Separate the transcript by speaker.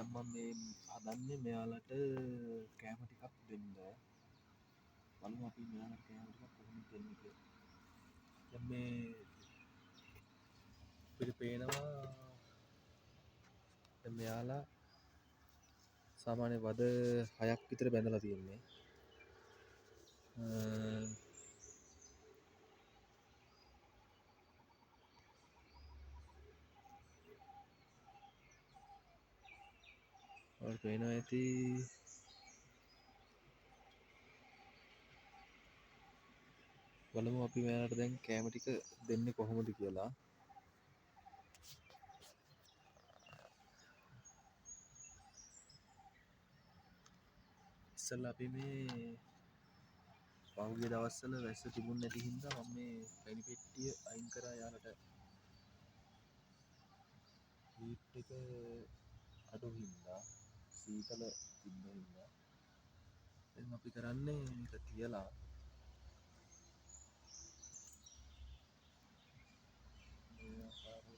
Speaker 1: දැන් මම මේ හදන්නේ මෙයාලට කෑම ටිකක් දෙන්න. බලමු අපි මෙයාලට කෑම ටිකක් කොහොමද දෙන්නේ කියලා. දැන් මේ අපිට පේනවා දැන් මෙයාලා සාමාන්‍ය වද 6ක් විතර බැඳලා තියෙන්නේ. ඔයාලට පේනවා ඇති බලමු අපි මෙයාලට දැන් කෑම ටික දෙන්නේ කොහොමද කියලා. ඉස්සෙල්ලා අපි මේ පහුගිය දවස්වල වැස්ස තිබුණ නැති හින්දා මම මේ පැණි පෙට්ටිය අයින් කරා යාලට හීට් එක අඩු හින්දා සීතල තිබ්බ හින්දා දැන් අපි කරන්නේ මේක තියලා මේ ආකාරයට